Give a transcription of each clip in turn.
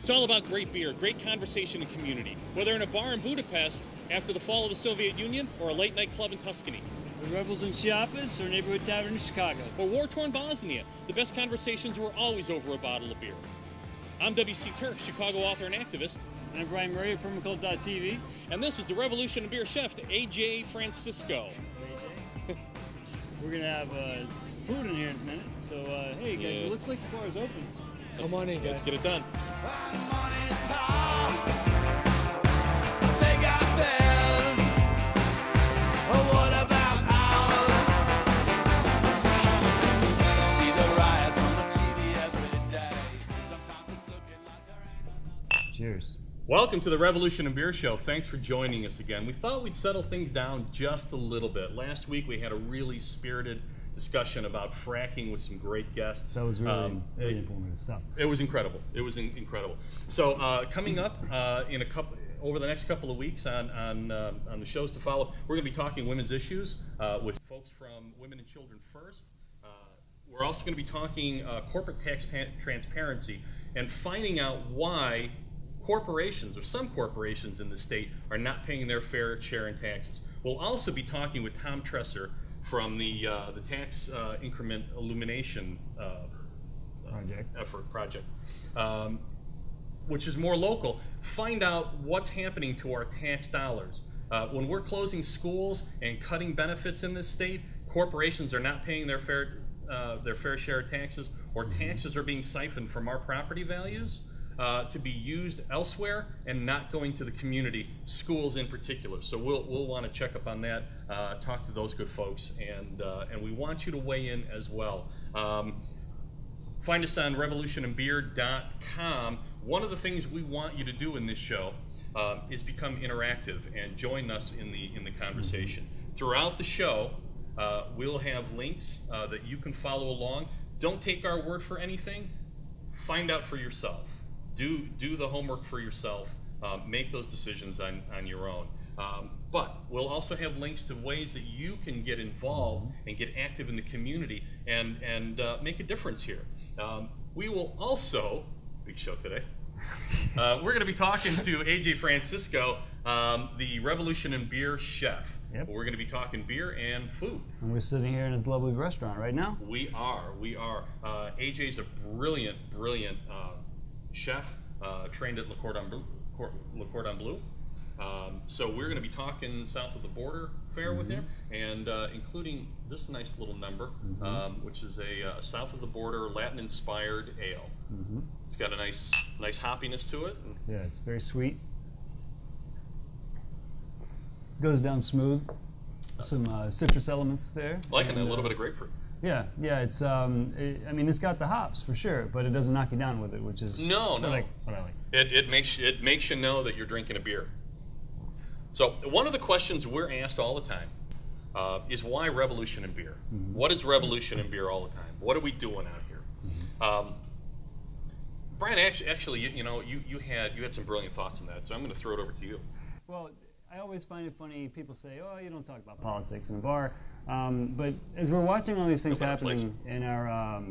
It's all about great beer, great conversation and community. Whether in a bar in Budapest after the fall of the Soviet Union or a late night club in Tuscany. The Rebels in Chiapas or neighborhood tavern in Chicago. Or war-torn Bosnia, the best conversations were always over a bottle of beer. I'm W.C. Turk, Chicago author and activist. And I'm Brian Murray of Permaculture.tv. And this is the Revolution in Beer chef, A.J. Francisco. We're going to have some food in here in a minute. So, hey guys, It looks like the bar is open. Come on in, guys. Let's get it done. Cheers. Welcome to the Revolution in Beer Show. Thanks for joining us again. We thought we'd settle things down just a little bit. Last week we had a really spirited discussion about fracking with some great guests. That was really informative stuff. It was incredible. It was incredible. So coming up over the next couple of weeks on the shows to follow, we're going to be talking women's issues with folks from Women and Children First. We're also going to be talking corporate tax transparency and finding out why corporations, or some corporations in the state, are not paying their fair share in taxes. We'll also be talking with Tom Tresser from the tax increment illumination project, which is more local. Find out what's happening to our tax dollars. When we're closing schools and cutting benefits in this state, corporations are not paying their fair share of taxes, or taxes are being siphoned from our property values to be used elsewhere and not going to the community, schools in particular. So we'll want to check up on that, talk to those good folks, and we want you to weigh in as well. Find us on revolutionandbeer.com. One of the things we want you to do in this show is become interactive and join us in the conversation. Throughout the show, we'll have links that you can follow along. Don't take our word for anything. Find out for yourself. Do the homework for yourself. Make those decisions on your own. But we'll also have links to ways that you can get involved and get active in the community and make a difference here. We will also, big show today, we're going to be talking to A.J. Francisco, the Revolution in Beer chef. Yep. We're going to be talking beer and food. And we're sitting here in this lovely restaurant right now. We are. A.J.'s a brilliant chef, trained at Le Cordon Bleu. So we're going to be talking south of the border fare with him, and including this nice little number, which is a south of the border Latin-inspired ale. It's got a nice hoppiness to it. Yeah, it's very sweet. Goes down smooth. Some citrus elements there. Like a little bit of grapefruit. Yeah. It's it's got the hops for sure, but it doesn't knock you down with it, which is what I like. It makes you know that you're drinking a beer. So one of the questions we're asked all the time is why Revolution in Beer? What is Revolution in Beer all the time? What are we doing out here? Brian, actually, you had some brilliant thoughts on that, so I'm going to throw it over to you. Well, I always find it funny. People say, "Oh, you don't talk about politics in a bar," but as we're watching all these things happening in our,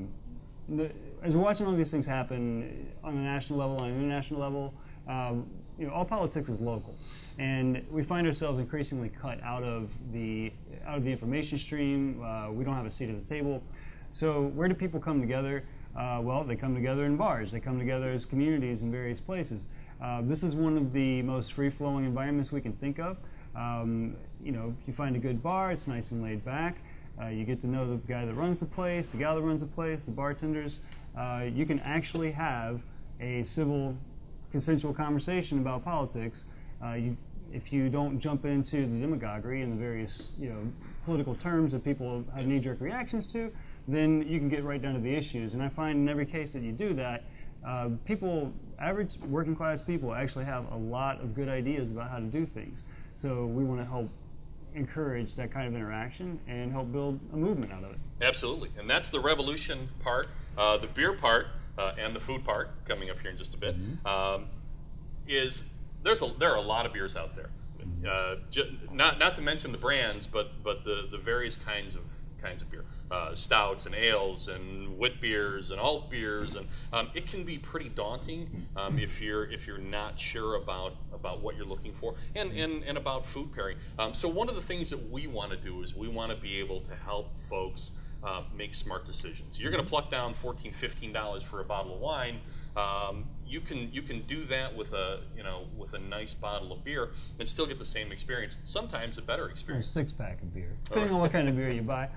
as we're watching all these things happen on a national level, on an international level, all politics is local, and we find ourselves increasingly cut out of the information stream. We don't have a seat at the table. So where do people come together? Well, they come together in bars. They come together as communities in various places. This is one of the most free-flowing environments we can think of. You find a good bar, it's nice and laid back. You get to know the guy that runs the place, the gal that runs the place, the bartenders. You can actually have a civil, consensual conversation about politics. If you don't jump into the demagoguery and the various political terms that people have knee-jerk reactions to, then you can get right down to the issues. And I find in every case that you do that, average working class people actually have a lot of good ideas about how to do things. So we want to help encourage that kind of interaction and help build a movement out of it. Absolutely, and that's the revolution part. The beer part and the food part, coming up here in just a bit, there are a lot of beers out there. Not to mention the brands, but the various kinds of kinds of beer, stouts and ales and wit beers and alt beers, and it can be pretty daunting if you're not sure about what you're looking for, and about food pairing. So one of the things that we want to do is we want to be able to help folks make smart decisions. You're going to pluck down $14, $15 for a bottle of wine. You can do that with a nice bottle of beer and still get the same experience. Sometimes a better Or a experience. 6-pack of beer, depending on what kind of beer you buy.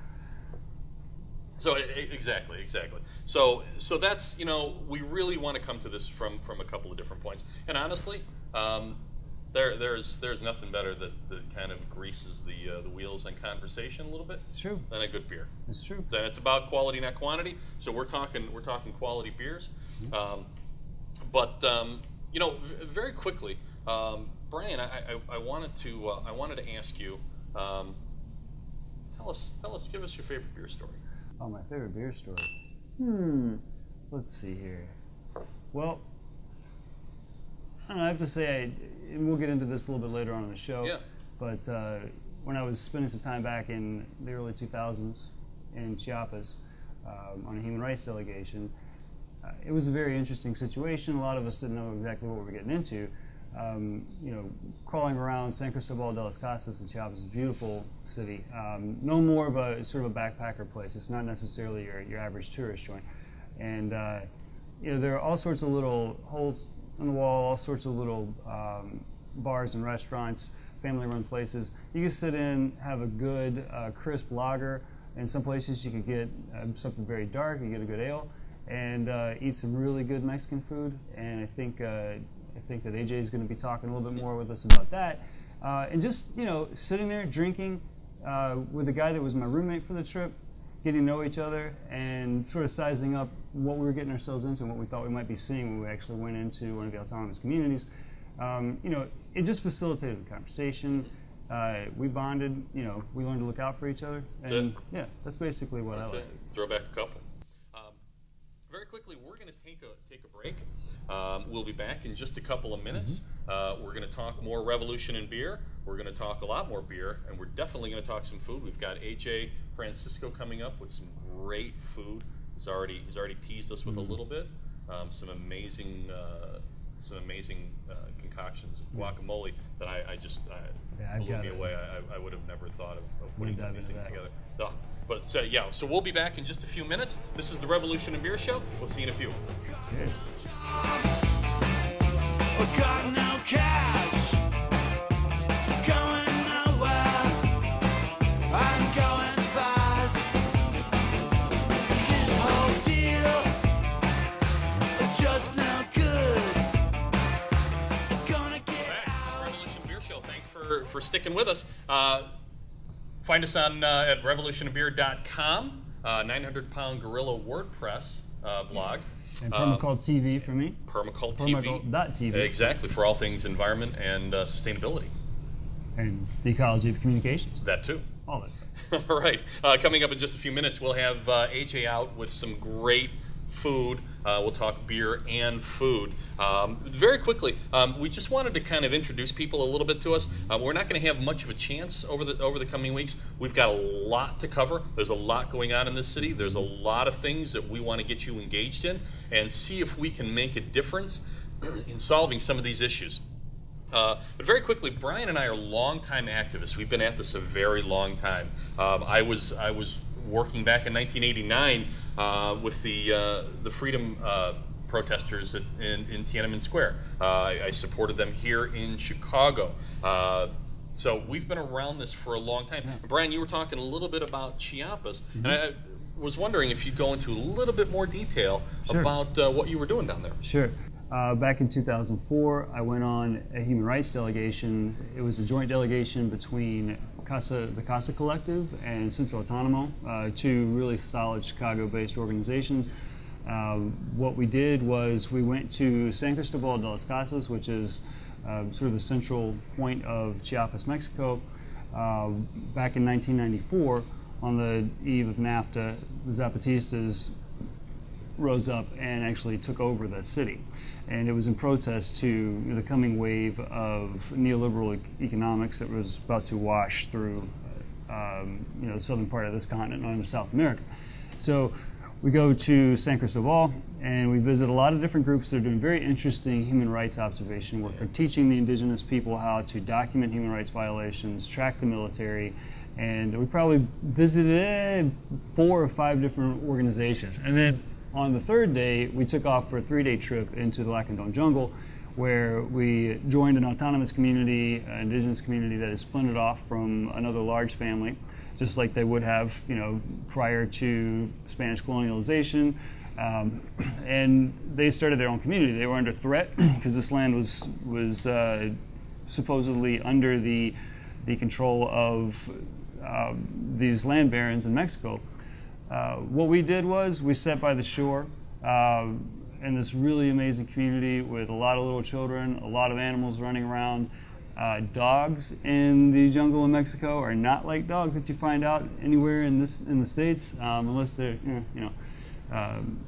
So exactly. So that's we really want to come to this from a couple of different points. And honestly, there's nothing better that kind of greases the wheels on conversation a little bit. It's true. Than a good beer. It's true. So it's about quality, not quantity. So we're talking quality beers. Very quickly, Brian, I wanted to ask you. Give us your favorite beer story. Oh, my favorite beer story. Let's see here. Well, I don't know, I have to say, and we'll get into this a little bit later on in the show. Yeah. But when I was spending some time back in the early 2000s in Chiapas on a human rights delegation, it was a very interesting situation. A lot of us didn't know exactly what we were getting into. Crawling around San Cristobal de las Casas in Chiapas is a beautiful city. No more of a sort of a backpacker place. It's not necessarily your average tourist joint. And there are all sorts of little holes on the wall, all sorts of little bars and restaurants, family-run places. You can sit in, have a good, crisp lager. In some places, you could get something very dark. You get a good ale, and eat some really good Mexican food. And I think that AJ is going to be talking a little bit more with us about that. And just sitting there drinking with a guy that was my roommate for the trip, getting to know each other, and sort of sizing up what we were getting ourselves into and what we thought we might be seeing when we actually went into one of the autonomous communities. It just facilitated the conversation. We bonded. We learned to look out for each other. And yeah, that's basically what I like. Throw back a couple. Very quickly, we're going to take a break. We'll be back in just a couple of minutes. We're going to talk more Revolution in beer. We're going to talk a lot more beer, and we're definitely going to talk some food. We've got AJ Francisco coming up with some great food. He's already teased us with a little bit. Some amazing concoctions, guacamole that I just blew me away. I would have never thought of putting some of these things together. So we'll be back in just a few minutes. This is the Revolution in Beer Show. We'll see you in a few. Cheers. Got no cash, going nowhere, I'm going fast. This whole deal, it's just no good. Gonna get Back. This is the out. Revolution Beer Show. Thanks for sticking with us. Find us on at revolutionofbeer.com, 900-pound gorilla WordPress blog. And Permacult TV for me. Permacult TV. Permacult.tv. Exactly, for all things environment and sustainability. And the ecology of communications. That too. All that stuff. All right. Coming up in just a few minutes, we'll have AJ out with some great food. We'll talk beer and food. Very quickly, we just wanted to kind of introduce people a little bit to us. We're not going to have much of a chance over the coming weeks. We've got a lot to cover. There's a lot going on in this city. There's a lot of things that we want to get you engaged in and see if we can make a difference in solving some of these issues. But very quickly, Brian and I are longtime activists. We've been at this a very long time. I was working back in 1989 with the freedom protesters in Tiananmen Square. I supported them here in Chicago. So we've been around this for a long time. Yeah. Brian, you were talking a little bit about Chiapas, and I was wondering if you'd go into a little bit more detail about what you were doing down there. Sure. Back in 2004, I went on a human rights delegation. It was a joint delegation between the CASA Collective and Centro Autonomo, two really solid Chicago-based organizations. What we did was we went to San Cristobal de las Casas, which is sort of the central point of Chiapas, Mexico. Back in 1994, on the eve of NAFTA, the Zapatistas rose up and actually took over the city. And it was in protest to the coming wave of neoliberal economics that was about to wash through the southern part of this continent, known as South America. So we go to San Cristobal and we visit a lot of different groups that are doing very interesting human rights observation work. They're teaching the indigenous people how to document human rights violations, track the military, and we probably visited 4 or 5 different organizations. And then on the third day, we took off for a 3-day trip into the Lacandon jungle, where we joined an autonomous community, an indigenous community that is splintered off from another large family, just like they would have, prior to Spanish colonialization. And they started their own community. They were under threat because this land was supposedly under the control of these land barons in Mexico. What we did was we sat by the shore in this really amazing community with a lot of little children, a lot of animals running around. Dogs in the jungle in Mexico are not like dogs that you find out anywhere in the States, unless they're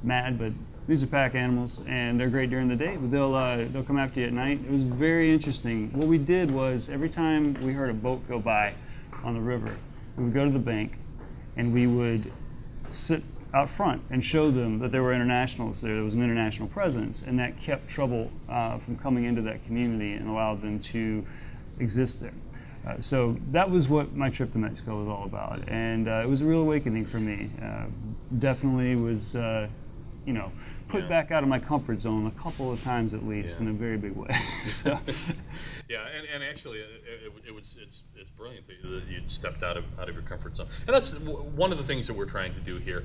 mad. But these are pack animals, and they're great during the day, but they'll come after you at night. It was very interesting. What we did was every time we heard a boat go by on the river, we would go to the bank, and we would sit out front and show them that there were internationals there was an international presence, and that kept trouble from coming into that community and allowed them to exist there. So that was what my trip to Mexico was all about, and it was a real awakening for me. Definitely was put back out of my comfort zone a couple of times at least, in a very big way. So. Yeah, and actually, it's brilliant that you'd stepped out of your comfort zone. And that's one of the things that we're trying to do here,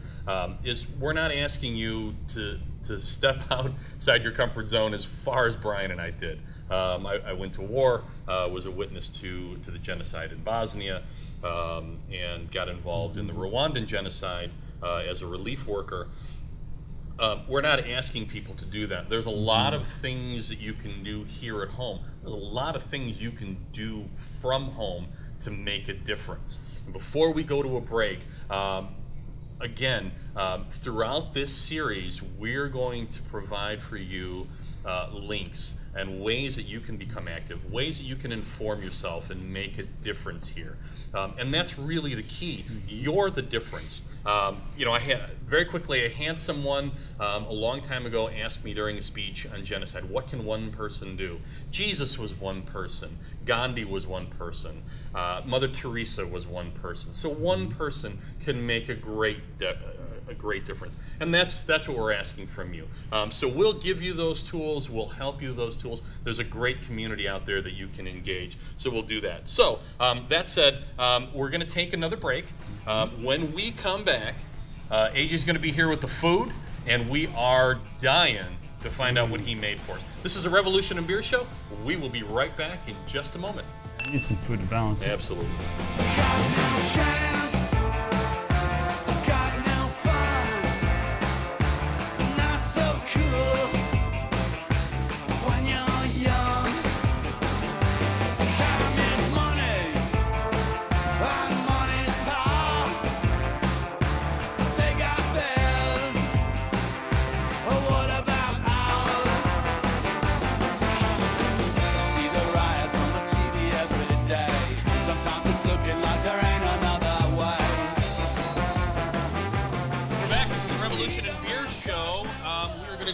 is we're not asking you to step outside your comfort zone as far as Brian and I did. I went to war, was a witness to the genocide in Bosnia, and got involved in the Rwandan genocide as a relief worker. We're not asking people to do that. There's a lot of things that you can do here at home. There's a lot of things you can do from home to make a difference. And before we go to a break, again, throughout this series, we're going to provide for you links and ways that you can become active, ways that you can inform yourself and make a difference here. And that's really the key. You're the difference. I had very quickly, I had someone a long time ago ask me during a speech on genocide, what can one person do? Jesus was one person. Gandhi was one person. Mother Teresa was one person. So one person can make a great difference. And that's what we're asking from you. So we'll give you those tools. We'll help you with those tools. There's a great community out there that you can engage. So we'll do that. So that said, we're going to take another break. When we come back, AJ's going to be here with the food, and we are dying to find out what he made for us. This is a Revolution in Beer show. We will be right back in just a moment. I need some food to balance this. Absolutely.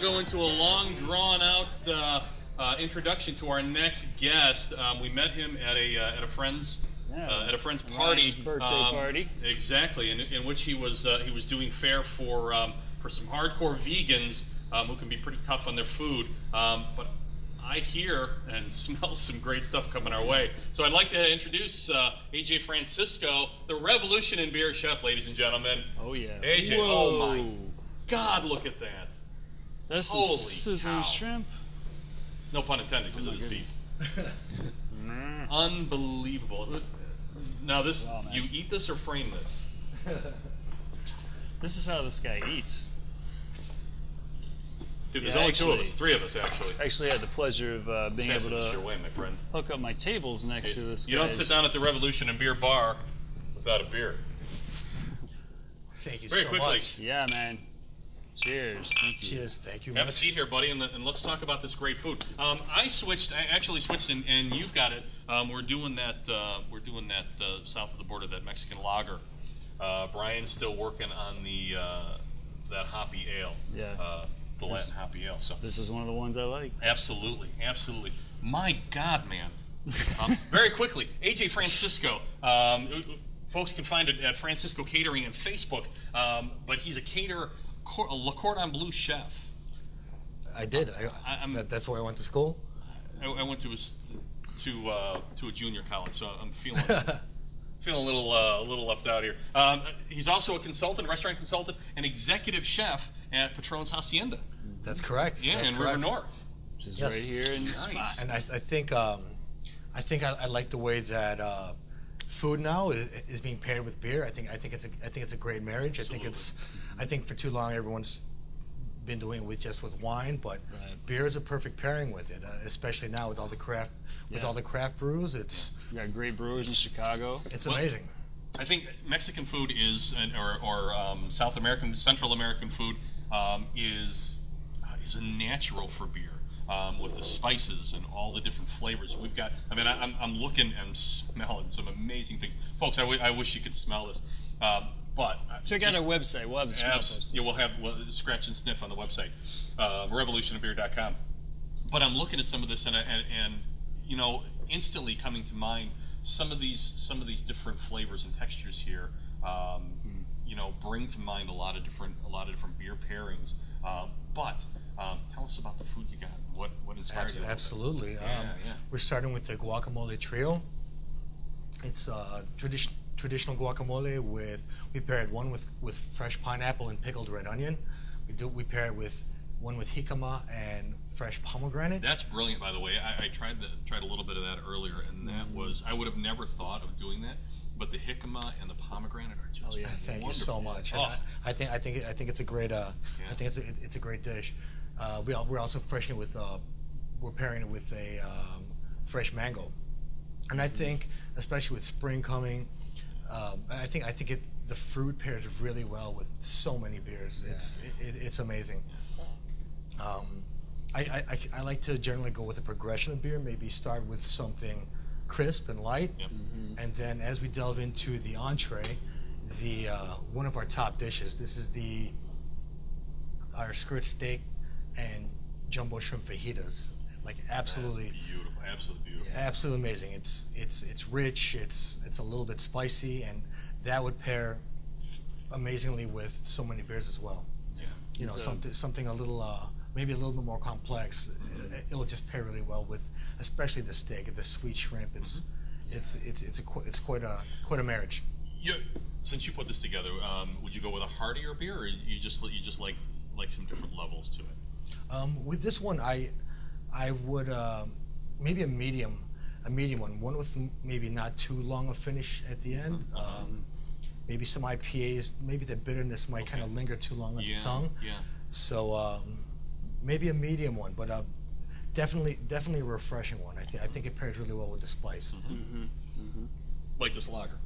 Go into a long, drawn-out introduction to our next guest. We met him at a friend's party, Ryan's birthday party. Exactly, in which he was doing fare for some hardcore vegans who can be pretty tough on their food. But I hear and smell some great stuff coming our way. So I'd like to introduce AJ Francisco, the Revolution in Beer chef, ladies and gentlemen. Oh yeah, AJ. Whoa. Oh my God, look at that. That's some Holy sizzling cow. shrimp. No pun intended, because it is beef. Unbelievable. Now this, Wow, man. you eat this or frame this? This is how this guy eats. Dude, there's Yeah, only 2 of actually- us, 3 of us actually. Actually, I had the pleasure of being Pass able this your to way, my friend. hook up my tables next to this guy. You don't sit down at the Revolution and Beer bar without a beer. Thank you Very so quickly. much. Yeah, man. Cheers. Thank you. Cheers. Thank you. Have a much. seat here, buddy, and let's talk about this great food. I actually switched, and you've got it. We're doing that south of the border, that Mexican lager. Brian's still working on that hoppy ale. Yeah. The Latin hoppy ale. So This is one of the ones I like. absolutely. My God, man. Very quickly, AJ Francisco. Folks can find it at Francisco Catering and Facebook. But he's a caterer, a Le Cordon Bleu chef. I did. I'm- That's where I went to school. I went to a junior college, so I'm feeling a little left out here. He's also a consultant, restaurant consultant, and executive chef at Patron's Hacienda. That's correct. Yeah, That's in correct. River North. Which is Yes. right here in the Nice. spot. And I think I like the way that food now is being paired with beer. I think it's a great marriage. I think for too long everyone's been doing it with wine, but Right. beer is a perfect pairing with it, especially now with all the craft brews. It's You got great brewers in Chicago. it's Well, amazing. I think Mexican food is, or South American, Central American food is a natural for beer. With the spices and all the different flavors we've got. I mean, I'm looking and smelling some amazing things, folks. I wish you could smell this, but Check out our website. We'll have the smell posted. Yeah, we'll have scratch and sniff on the website, revolutionofbeer.com. But I'm looking at some of this, and you know, instantly coming to mind some of these different flavors and textures here. You know, bring to mind a lot of different beer pairings. But tell us about the food you got. What inspired you? Absolutely. Yeah. We're starting with the guacamole trio. It's traditional guacamole we pair it one with fresh pineapple and pickled red onion. We pair it with one with jicama and fresh pomegranate. That's brilliant, by the way. I tried a little bit of that earlier, and that was, I would have never thought of doing that. But the jicama and the pomegranate are just Thank you wonderful. so much. And Oh. I think it's a great I think it's a great dish. We're also freshening it with we're pairing it with a fresh mango, and I think especially with spring coming, I think the fruit pairs really well with so many beers. It's amazing. I like to generally go with a progression of beer. Maybe start with something crisp and light, Yep. and then as we delve into the entree, the one of our top dishes. This is our skirt steak and jumbo shrimp fajitas. Like absolutely Beautiful. absolutely amazing. It's rich. It's a little bit spicy, and that would pair amazingly with so many beers as well. Yeah. You know, something a little maybe a little bit more complex. It'll just pair really well with, especially the steak, the sweet shrimp. It's quite a marriage. Since you put this together, would you go with a heartier beer, or you just like some different levels to it? With this one, I would maybe a medium one with maybe not too long a finish at the end. Maybe some IPAs, maybe the bitterness might kind of linger too long on the tongue. Yeah. So maybe a medium one, but definitely a refreshing one. I think it pairs really well with the spice. Like this lager.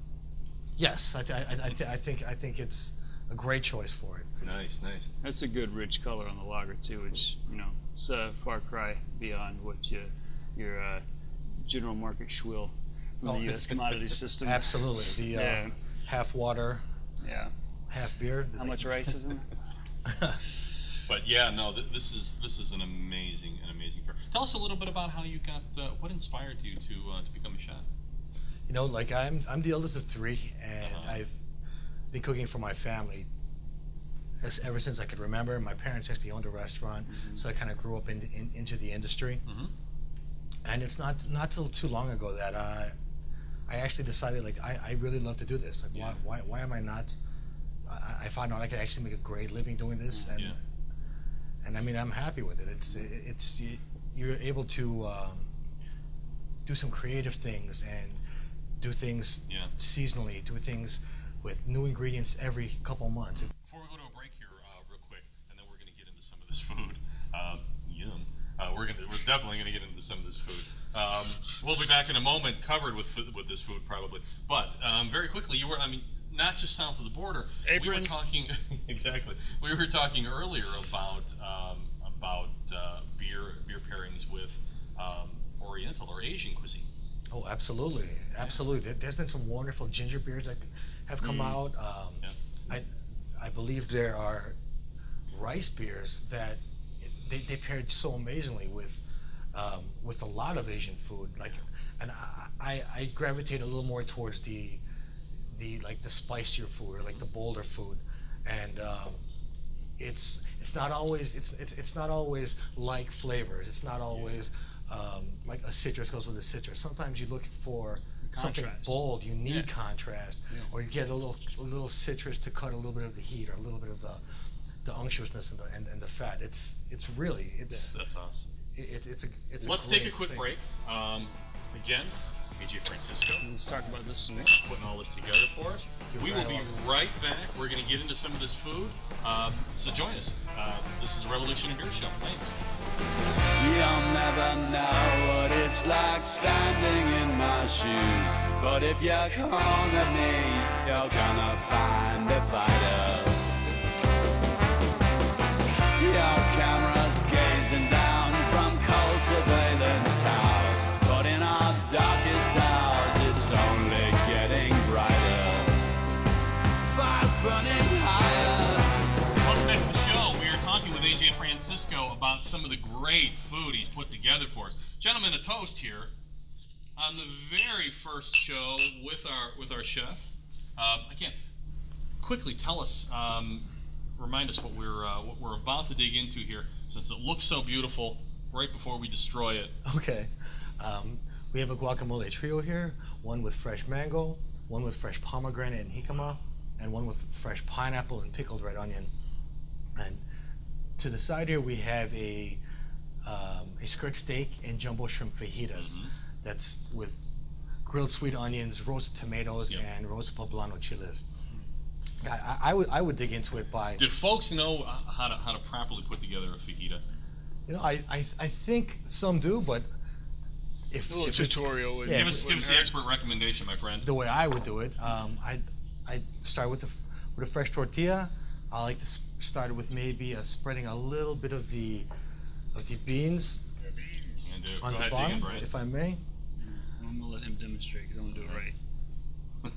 Yes, I think it's a great choice for it. Nice. That's a good rich color on the lager too, which it's a far cry beyond what your general market schwill from the U.S. commodity system. Absolutely, the half water, Yeah. half beer. How much rice is in there? But yeah, no, this is an amazing beer. Tell us a little bit about how you got. What inspired you to become a chef? You know, like I'm the eldest of three, and I've been cooking for my family ever since I could remember. My parents actually owned a restaurant, so I kind of grew up into the industry. And it's not till too long ago that I actually decided, like, I really love to do this. Like, why am I not? I found out I could actually make a great living doing this, and I mean, I'm happy with it. You're able to do some creative things and do things seasonally, do things with new ingredients every couple months. Before we go to a break here, real quick, and then we're going to get into some of this food. Yum. We're definitely going to get into some of this food. We'll be back in a moment, covered with this food probably. But very quickly, not just south of the border. Aprons. We were talking exactly. We were talking earlier about beer pairings with Oriental or Asian cuisine. Oh, absolutely, absolutely. There's been some wonderful ginger beers that have come out. I believe there are rice beers that they paired so amazingly with a lot of Asian food. Like, and I gravitate a little more towards the spicier food or like the bolder food, and it's not always it's not always like flavors. It's not always like a citrus goes with a citrus. Sometimes you look for something Contrast. bold. You need contrast, or you get a little citrus to cut a little bit of the heat or a little bit of the unctuousness and the fat. It's really That's awesome. it's Let's a take a great quick thing. break. Again, AJ Francisco Let's talk about this some more. putting all this together for us. We will be right back. We're going to get into some of this food. So join us. This is the Revolution in Beer Show. Thanks. You'll never know what it's like standing in my shoes. But if you corner me, you're gonna find a fighter. Your camera's gazing down from cold surveillance towers. But in our darkest hours, it's only getting brighter. Fire's burning higher. Welcome back to the show. We are talking with AJ Francisco about some of the great food he's put together for us. Gentlemen, a toast here on the very first show with our chef. Again, quickly tell us, remind us what we're about to dig into here, since it looks so beautiful right before we destroy it. Okay. We have a guacamole trio here, one with fresh mango, one with fresh pomegranate and jicama, and one with fresh pineapple and pickled red onion. And to the side here, we have a skirt steak and jumbo shrimp fajitas. That's with grilled sweet onions, roasted tomatoes, and roasted poblano chiles. I would dig into it by. Do folks know how to properly put together a fajita? You know, I think some do, but if A little if tutorial would Give us the expert recommendation, my friend. the way I would do it, I start with a fresh tortilla. I like to start with maybe spreading a little bit of the beans And on go the ahead, dig in, bottom, Brian. if I may. I'm gonna let him demonstrate because I'm gonna do it right.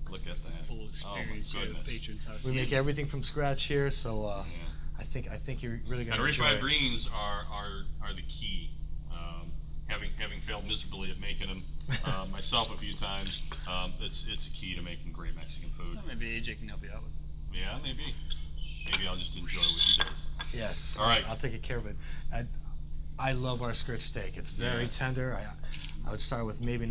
Look at that. Full experience Oh my here at goodness. Patrons House. We make everything from scratch here, so Yeah. I think you're really And gonna rich enjoy fried it. greens are the key. Having failed miserably at making them myself a few times, it's a key to making great Mexican food. Well, maybe AJ can help you out with it. Yeah, maybe I'll just enjoy what he does. Yes. All right. I'll take care of it. I love our skirt steak. It's very Yeah. tender. I would start with maybe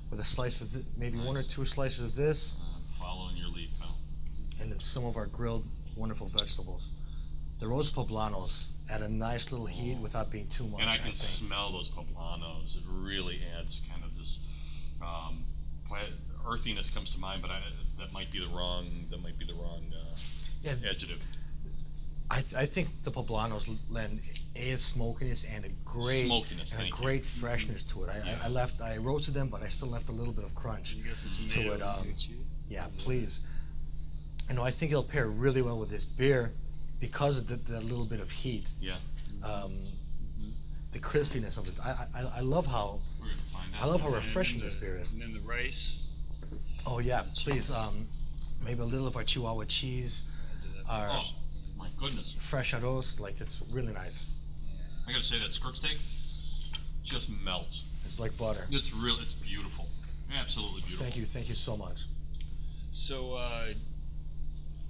with a slice of maybe one or Nice. two slices of this, Following your lead, pal. and then some of our grilled wonderful vegetables. The roast poblanos at a nice little heat without being too much. And I can think. smell those poblanos. It really adds kind of this earthiness comes to mind, but that might be the wrong Yeah, adjective. I think the poblanos lend a smokiness and a Smokiness, thank you. great freshness to it. I roasted them, but I still left a little bit of crunch. You got some To tomato it, in here, too. Yeah, please. I think it'll pair really well with this beer because of the little bit of heat. Yeah, The crispiness of it. I love how we're gonna find out. I love how And refreshing then this beer is. And then the rice. Oh yeah, please. Maybe a little of our Chihuahua cheese, our Oh my goodness! fresh arroz. Like it's really nice. I gotta say that skirt steak just melts. It's like butter. It's beautiful. Absolutely beautiful. Thank you so much. So,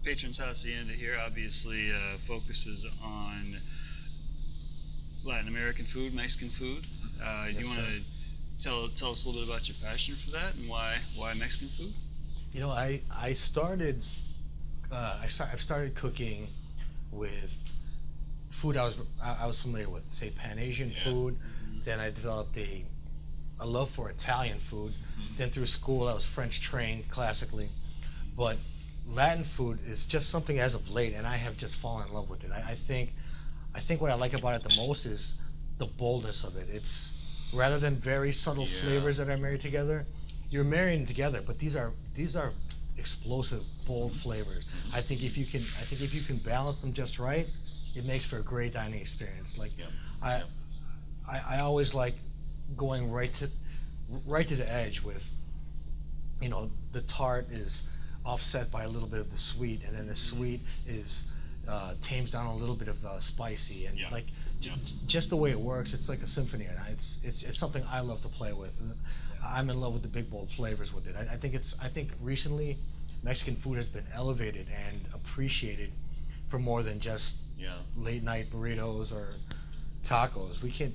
Patrons Hacienda here obviously focuses on Latin American food, Mexican food. Yes, You want to tell us a little bit about your passion for that and why Mexican food? I started. I've started cooking with food I was familiar with, say Pan Asian food. Then I developed a love for Italian food. Then through school I was French trained classically, but Latin food is just something as of late, and I have just fallen in love with it. I think what I like about it the most is the boldness of it. It's rather than very subtle flavors that are married together, you're marrying them together, but these are explosive, bold flavors. I think if you can balance them just right, it makes for a great dining experience. Like, I always like going right to the edge with, you know, the tart is offset by a little bit of the sweet, and then the sweet is tames down a little bit of the spicy, and like just the way it works, it's like a symphony, and it's something I love to play with. And I'm in love with the big bold flavors with it. I think recently Mexican food has been elevated and appreciated for more than just late night burritos or tacos. We can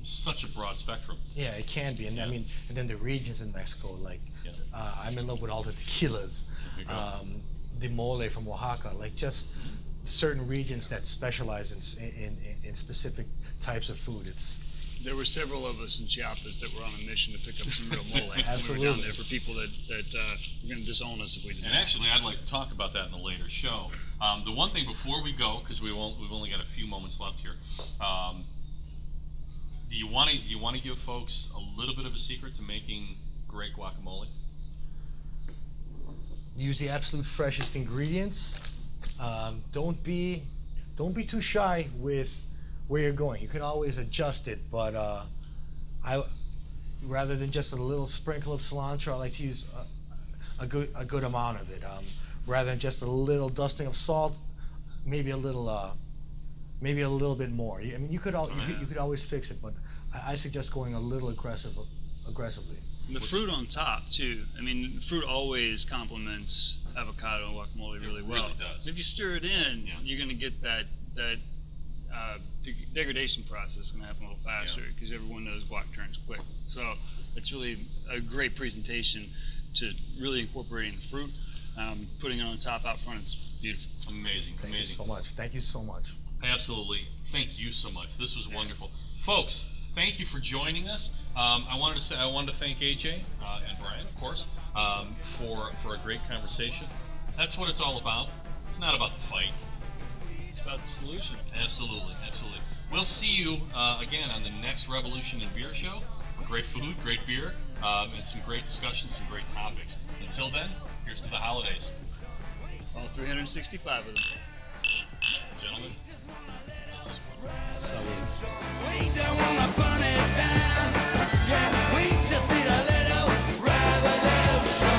Such a broad spectrum. Yeah, it can be, and I mean, and then the regions in Mexico, like I'm in love with all the tequilas, the mole from Oaxaca, like just certain regions that specialize in specific types of food. There were several of us in Chiapas that were on a mission to pick up some real mole. Absolutely. We were down there for people that were going to disown us if we didn't. And actually, I'd like to talk about that in a later show. The one thing before we go, because we've only got a few moments left here. Do you want to give folks a little bit of a secret to making great guacamole? Use the absolute freshest ingredients. Don't be too shy with where you're going. You can always adjust it, but rather than just a little sprinkle of cilantro, I like to use a good amount of it. Rather than just a little dusting of salt, maybe a little bit more. I mean, you could always fix it, but I suggest going a little aggressively. And the fruit on top too. I mean, fruit always complements avocado and guacamole really well. Really does. If you stir it in, you're going to get that degradation process going to happen a little faster because everyone knows guac turns quick. So it's really a great presentation to really incorporating the fruit, putting it on top out front. It's beautiful. Amazing. Thank you so much. Thank you so much. Absolutely. Thank you so much. This was wonderful. Folks, thank you for joining us. I wanted to thank AJ and Brian, of course, for a great conversation. That's what it's all about. It's not about the fight. It's about the solution. Absolutely. We'll see you again on the next Revolution in Beer show for great food, great beer, and some great discussions, some great topics. Until then, here's to the holidays. All 365 of them. Gentlemen, this is Salud. We don't wanna burn it down. Yeah, we just need a little revolution.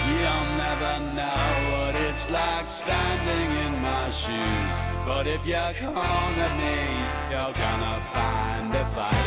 You'll never know what it's like standing in my shoes. But if you corner me, you're gonna find a fight.